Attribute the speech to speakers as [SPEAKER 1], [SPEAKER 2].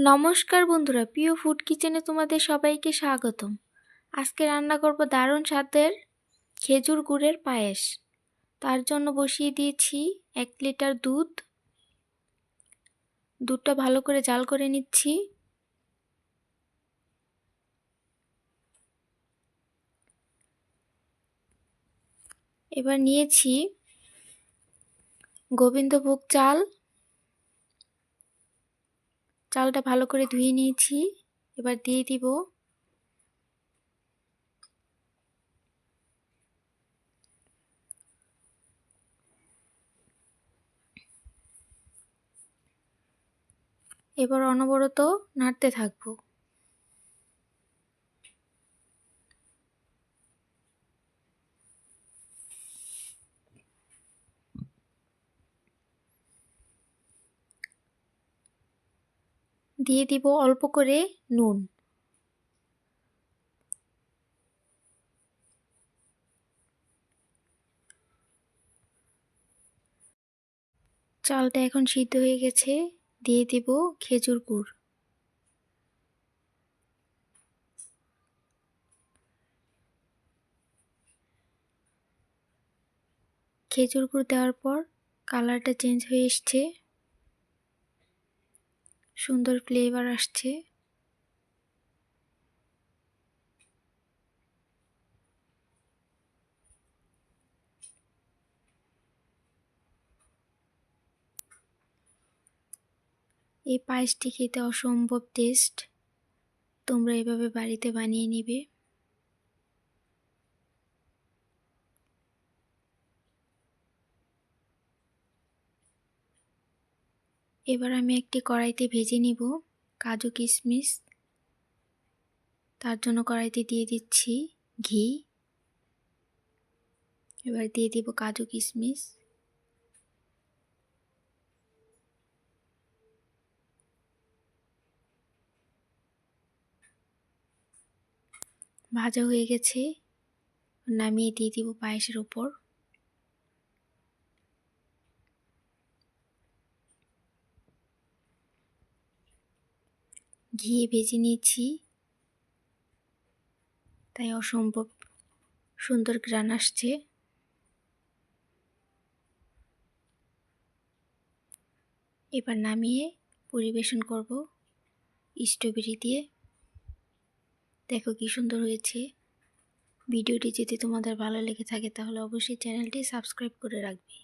[SPEAKER 1] নমস্কার বন্ধুরা, প্রিয় ফুড কিচেনে তোমাদের সবাইকে স্বাগতম। আজকে রান্না করব দারুণ স্বাদের খেজুর গুড়ের পায়েস। তার জন্য বসিয়ে দিয়েছি 1 লিটার দুধ। দুধটা ভালো করে জাল করে নিচ্ছি। এবার নিয়েছি গোবিন্দভোগ চাল। চালটা ভালো করে ধুয়ে নিয়েছি। এবার দিয়ে দিব এবার অনবরত নাড়তে থাকবো। দিয়ে দিব অল্প করে নুন। চালটা এখন সিদ্ধ হয়ে গেছে। দিয়ে দিব খেজুর গুড়। খেজুর গুড় দেওয়ার পর কালারটা চেঞ্জ হয়ে এসছে, সুন্দর ফ্লেভার আসছে। এই পায়েসটি খেতে অসম্ভব টেস্ট। তোমরা এভাবে বাড়িতে বানিয়ে নিবে। এবার আমি একটি কড়াইতে ভেজে নিব কাজু কিশমিশ। তার জন্য কড়াইতে দিয়ে দিচ্ছি ঘি। এবার দিয়ে দিব কাজু কিশমিশ। ভাজা হয়ে গেছে, নামিয়ে দিয়ে দিব পায়েসের উপর। ঘি ভেজে নিয়েছি, তাই অসম্ভব সুন্দর ঘ্রাণ আসছে। এবার নামিয়ে পরিবেশন করব স্ট্রবেরি দিয়ে। দেখো কি সুন্দর হয়েছে। ভিডিওটি যদি তোমাদের ভালো লেগে থাকে তাহলে অবশ্যই চ্যানেলটি সাবস্ক্রাইব করে রাখবে।